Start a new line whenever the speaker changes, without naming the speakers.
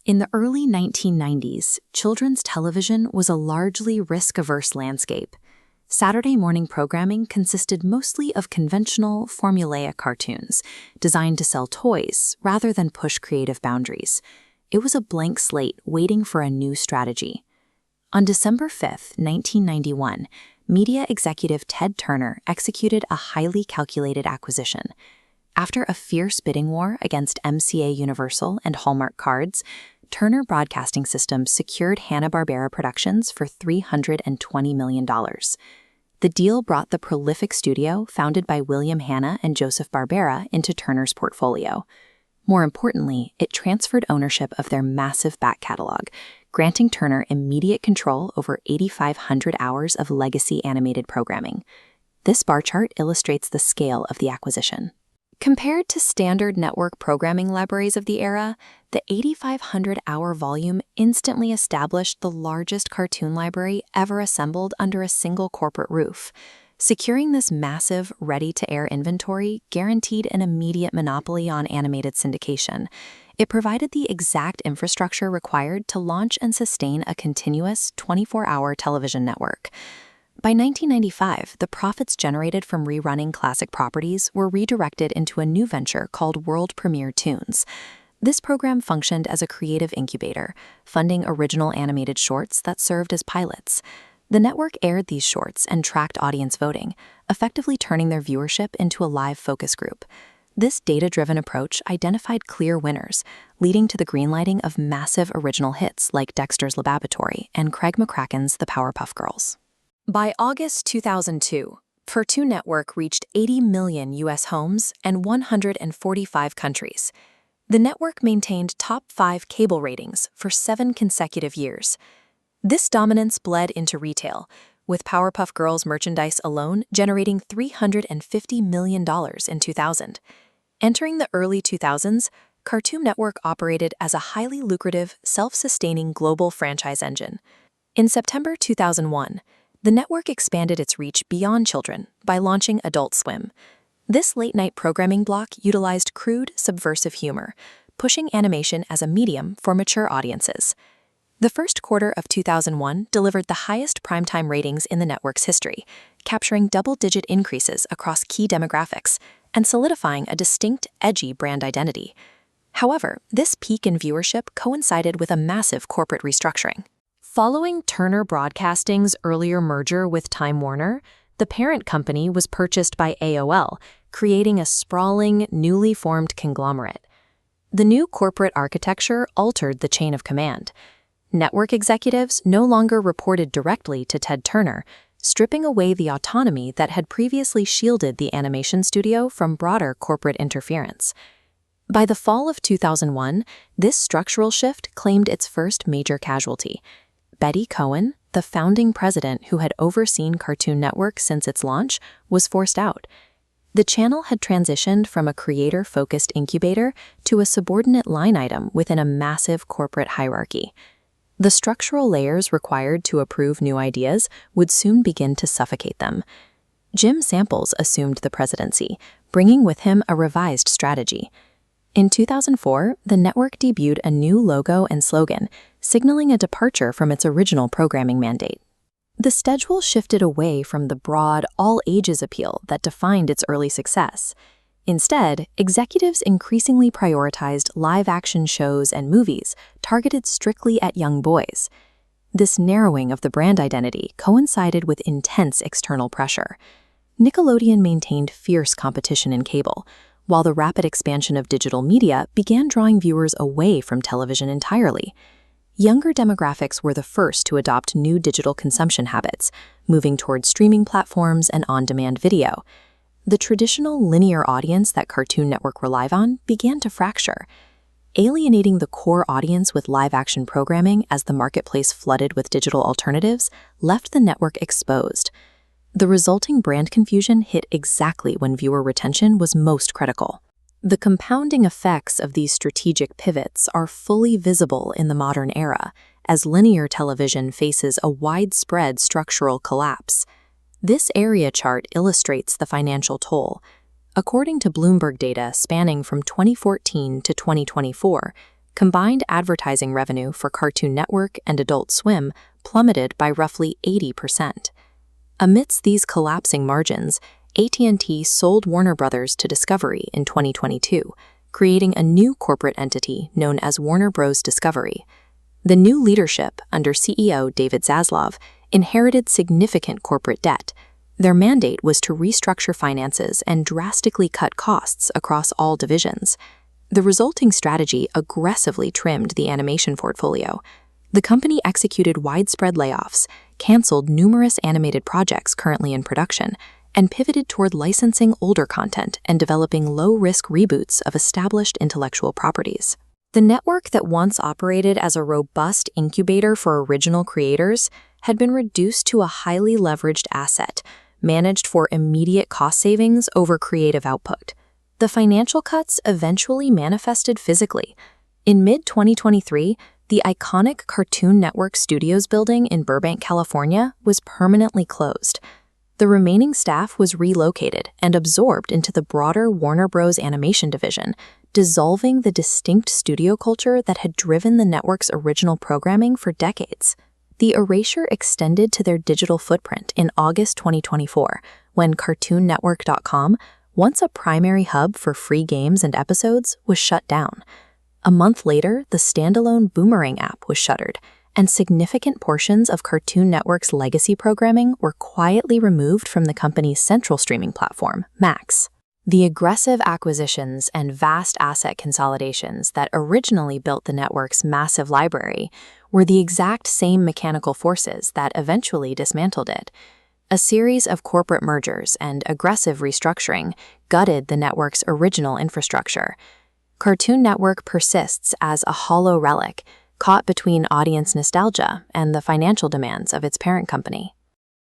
In the early 1990s, children's television was a largely risk-averse landscape. Saturday morning programming consisted mostly of conventional, formulaic cartoons, designed to sell toys rather than push creative boundaries. It was a blank slate waiting for a new strategy. On December 5, 1991, media executive Ted Turner executed a highly calculated acquisition. After a fierce bidding war against MCA Universal and Hallmark Cards, Turner Broadcasting Systems secured Hanna-Barbera Productions for $320 million. The deal brought the prolific studio founded by William Hanna and Joseph Barbera into Turner's portfolio. More importantly, it transferred ownership of their massive back catalog, granting Turner immediate control over 8,500 hours of legacy animated programming. This bar chart illustrates the scale of the acquisition. Compared to standard network programming libraries of the era, the 8,500-hour volume instantly established the largest cartoon library ever assembled under a single corporate roof. Securing this massive, ready-to-air inventory guaranteed an immediate monopoly on animated syndication. It provided the exact infrastructure required to launch and sustain a continuous 24-hour television network. By 1995, the profits generated from rerunning classic properties were redirected into a new venture called World Premiere Toons. This program functioned as a creative incubator, funding original animated shorts that served as pilots. The network aired these shorts and tracked audience voting, effectively turning their viewership into a live focus group. This data-driven approach identified clear winners, leading to the greenlighting of massive original hits like Dexter's Laboratory and Craig McCracken's The Powerpuff Girls. By August 2002, Cartoon Network reached 80 million U.S. homes and 145 countries. The network maintained top 5 cable ratings for 7 consecutive years. This dominance bled into retail, with Powerpuff Girls merchandise alone generating $350 million in 2000. Entering the early 2000s, Cartoon Network operated as a highly lucrative, self-sustaining global franchise engine. In September 2001, the network expanded its reach beyond children by launching Adult Swim. This late-night programming block utilized crude, subversive humor, pushing animation as a medium for mature audiences. The first quarter of 2001 delivered the highest primetime ratings in the network's history, capturing double-digit increases across key demographics and solidifying a distinct, edgy brand identity. However, this peak in viewership coincided with a massive corporate restructuring. Following Turner Broadcasting's earlier merger with Time Warner, the parent company was purchased by AOL, creating a sprawling, newly formed conglomerate. The new corporate architecture altered the chain of command. Network executives no longer reported directly to Ted Turner, stripping away the autonomy that had previously shielded the animation studio from broader corporate interference. By the fall of 2001, this structural shift claimed its first major casualty. Betty Cohen, the founding president who had overseen Cartoon Network since its launch, was forced out. The channel had transitioned from a creator-focused incubator to a subordinate line item within a massive corporate hierarchy. The structural layers required to approve new ideas would soon begin to suffocate them. Jim Samples assumed the presidency, bringing with him a revised strategy. In 2004, the network debuted a new logo and slogan, signaling a departure from its original programming mandate. The schedule shifted away from the broad, all-ages appeal that defined its early success. Instead, executives increasingly prioritized live-action shows and movies targeted strictly at young boys. This narrowing of the brand identity coincided with intense external pressure. Nickelodeon maintained fierce competition in cable, while the rapid expansion of digital media began drawing viewers away from television entirely. Younger demographics were the first to adopt new digital consumption habits, moving toward streaming platforms and on-demand video. The traditional linear audience that Cartoon Network relied on began to fracture. Alienating the core audience with live-action programming as the marketplace flooded with digital alternatives left the network exposed. The resulting brand confusion hit exactly when viewer retention was most critical. The compounding effects of these strategic pivots are fully visible in the modern era, as linear television faces a widespread structural collapse. This area chart illustrates the financial toll. According to Bloomberg data spanning from 2014 to 2024, combined advertising revenue for Cartoon Network and Adult Swim plummeted by roughly 80%. Amidst these collapsing margins, AT&T sold Warner Bros. To Discovery in 2022, creating a new corporate entity known as Warner Bros. Discovery. The new leadership, under CEO David Zaslav, inherited significant corporate debt. Their mandate was to restructure finances and drastically cut costs across all divisions. The resulting strategy aggressively trimmed the animation portfolio. The company executed widespread layoffs, canceled numerous animated projects currently in production, and pivoted toward licensing older content and developing low-risk reboots of established intellectual properties. The network that once operated as a robust incubator for original creators had been reduced to a highly leveraged asset, managed for immediate cost savings over creative output. The financial cuts eventually manifested physically. In mid-2023, the iconic Cartoon Network Studios building in Burbank, California, was permanently closed. The remaining staff was relocated and absorbed into the broader Warner Bros. Animation division, dissolving the distinct studio culture that had driven the network's original programming for decades. The erasure extended to their digital footprint in August 2024, when CartoonNetwork.com, once a primary hub for free games and episodes, was shut down. A month later, the standalone Boomerang app was shuttered, and significant portions of Cartoon Network's legacy programming were quietly removed from the company's central streaming platform, Max. The aggressive acquisitions and vast asset consolidations that originally built the network's massive library were the exact same mechanical forces that eventually dismantled it. A series of corporate mergers and aggressive restructuring gutted the network's original infrastructure. Cartoon Network persists as a hollow relic, caught between audience nostalgia and the financial demands of its parent company.